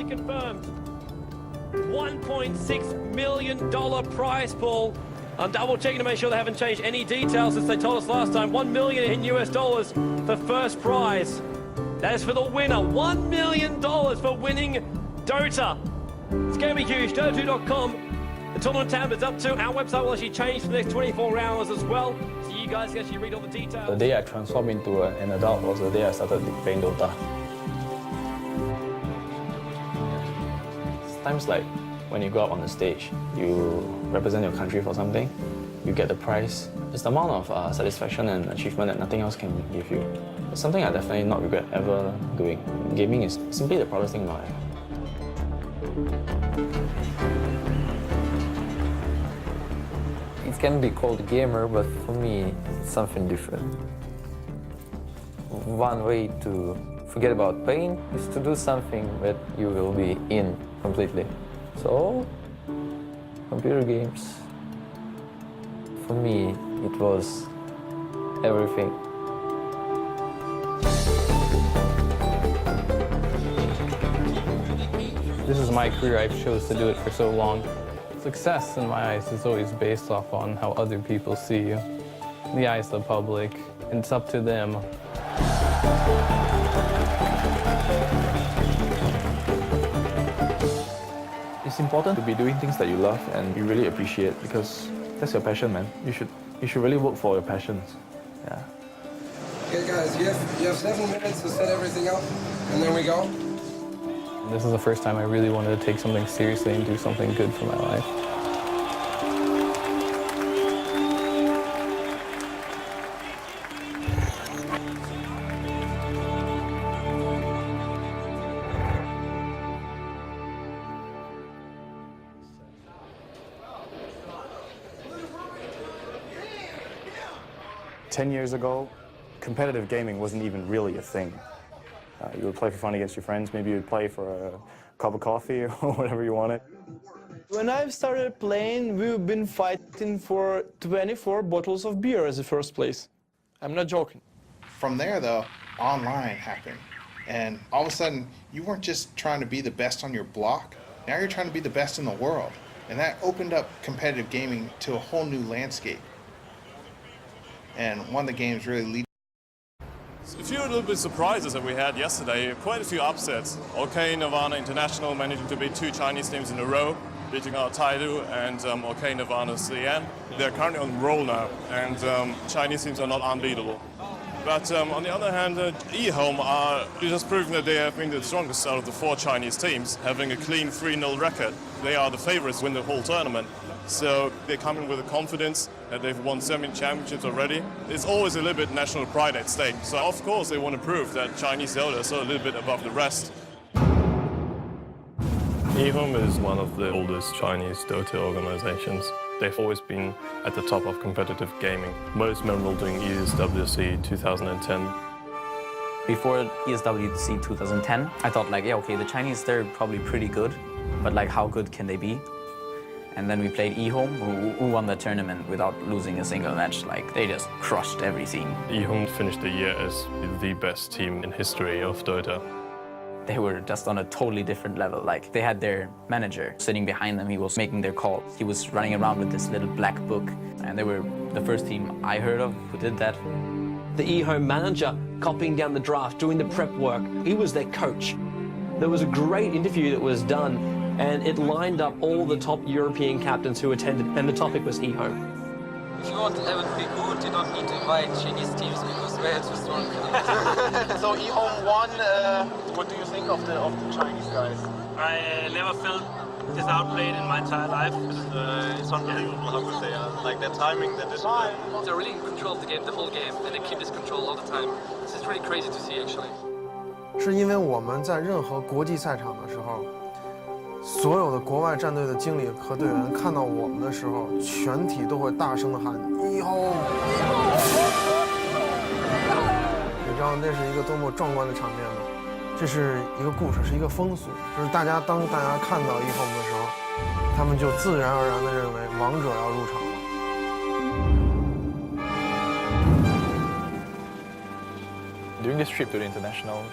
Confirmed. $1.6 million prize pool. I'm double checking to make sure they haven't changed any details since they told us last time. $1 million in US dollars for first prize. That is for the winner. $1 million for winning Dota. It's going to be huge. Dota2.com. The tournament tab is up to. Our website will actually change for the next 24 hours as well. So you guys can actually read all the details. The day I transformed into an adult was the day I started playing Dota. Times like when you go up on the stage, you represent your country for something, you get the prize. It's the amount of satisfaction and achievement that nothing else can give you. It's something I definitely not regret ever doing. Gaming is simply the proudest thing in my life. It can be called a gamer, but for me, it's something different. One way to forget about pain is to do something that you will be in completely. So, computer games, for me, it was everything. This is my career. I've chose to do it for so long. Success, in my eyes, is always based off on how other people see you. In the eyes of the public, and it's up to them. It's important to be doing things that you love and you really appreciate, because that's your passion, man. You should really work for your passions. Yeah. Okay, guys, you have 7 minutes to set everything up, and then we go. This is the first time I really wanted to take something seriously and do something good for my life. Ten years ago, competitive gaming wasn't even really a thing. You would play for fun against your friends. Maybe you'd play for a cup of coffee or whatever you wanted. When I started playing, we've been fighting for 24 bottles of beer as the first place. I'm not joking. From there, though, online happened. And all of a sudden, you weren't just trying to be the best on your block. Now you're trying to be the best in the world. And that opened up competitive gaming to a whole new landscape. And one of the games really lead. A few little bit surprises that we had yesterday, quite a few upsets. OK Nirvana International managing to beat 2 Chinese teams in a row, beating out Taidu and OK Nirvana CN. They're currently on the roll now, and Chinese teams are not unbeatable. But on the other hand, eHome are just proving that they have been the strongest out of the 4 Chinese teams, having a clean 3-0 record. They are the favorites to win the whole tournament. So they come in with a confidence that they've won 7 championships already. It's always a little bit national pride at stake. So of course they want to prove that Chinese Dota is a little bit above the rest. eHome is one of the oldest Chinese Dota organizations. They've always been at the top of competitive gaming, most memorable during ESWC 2010. Before ESWC 2010, I thought like, yeah, okay, the Chinese, they're probably pretty good, but like how good can they be? And then we played eHome, who won the tournament without losing a single match. Like, they just crushed everything. eHome finished the year as the best team in history of Dota. They were just on a totally different level. Like, they had their manager sitting behind them. He was making their calls. He was running around with this little black book. And they were the first team I heard of who did that. The eHome manager copying down the draft, doing the prep work. He was their coach. There was a great interview that was done, and it lined up all the top European captains who attended, and the topic was eHome. If you want to level 3 good, you don't need to invite Chinese teams because way, it's just drunk. So eHome won. What do you think of the Chinese guys? I never felt this outplayed in my entire life. It's unbelievable how good they are. Like their timing, their discipline. They're really in control of the game, the whole game, and they keep this control all the time. This is really crazy to see, actually. 是因为我们在任何国际赛场的时候，所有的国外战队的经理和队员看到我们的时候，全体都会大声的喊eHome。你知道那是一个多么壮观的场面吗？这是一个故事，是一个风俗，就是当大家看到eHome的时候，他们就自然而然地认为王者要入场了。During this trip to the international,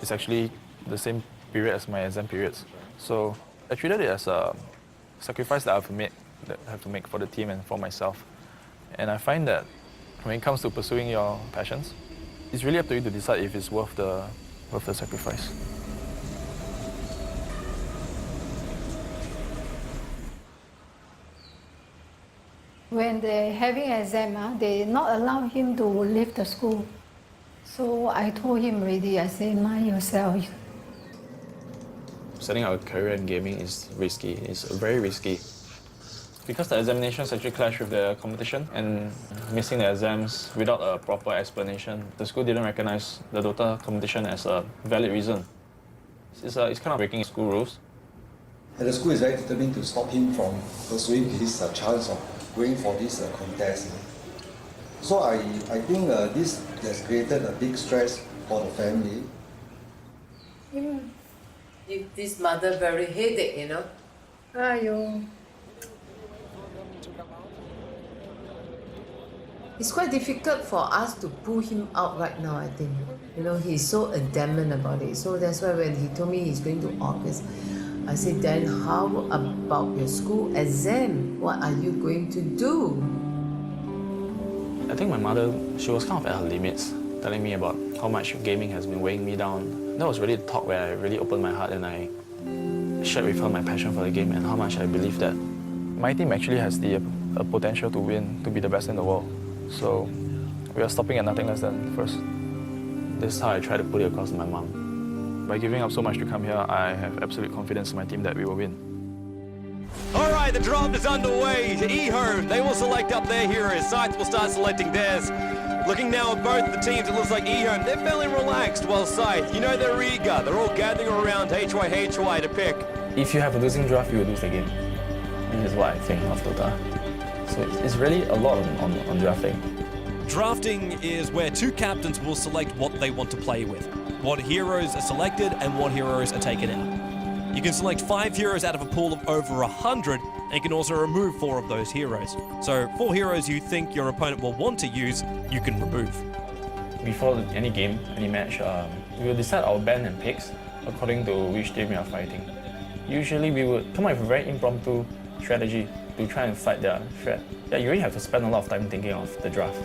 it's actually the same period as my exam periods. So I treated it as a sacrifice that I have to make for the team and for myself. And I find that when it comes to pursuing your passions, it's really up to you to decide if it's worth the sacrifice. When they're having exam, they not allow him to leave the school. So I told him already, I said, mind yourself. Setting out a career in gaming is risky. It's very risky. Because the examinations actually clash with the competition, and missing the exams without a proper explanation, the school didn't recognize the Dota competition as a valid reason. It's kind of breaking school rules. And the school is very determined to stop him from pursuing his chance of going for this contest. So I think this has created a big stress for the family. Give this mother very headache, you know. Aiyo. It's quite difficult for us to pull him out right now, I think. You know, he's so adamant about it. So that's why when he told me he's going to August, I said, then how about your school exam? What are you going to do? I think my mother, she was kind of at her limits, telling me about how much gaming has been weighing me down. That was really the talk where I really opened my heart and I shared with her my passion for the game and how much I believe that my team actually has the potential to win, to be the best in the world. So we are stopping at nothing less than first. This is how I try to put it across to my mom. By giving up so much to come here, I have absolute confidence in my team that we will win. All right, the draft is underway. eHome, they will select up their heroes. Sites will start selecting theirs. Looking now at both the teams, it looks like eHome, they're fairly relaxed, while Scythe, you know they're eager. They're all gathering around HY to pick. If you have a losing draft, you will lose the game. This is what I think of Dota. So it's really a lot on drafting. Drafting is where two captains will select what they want to play with, what heroes are selected and what heroes are taken out. You can select 5 heroes out of a pool of over 100, and you can also remove 4 of those heroes. So 4 heroes you think your opponent will want to use, you can remove. Before any game, any match, we will decide our ban and picks according to which team we are fighting. Usually we would come up with a very impromptu strategy to try and fight their threat. Yeah, you really have to spend a lot of time thinking of the draft.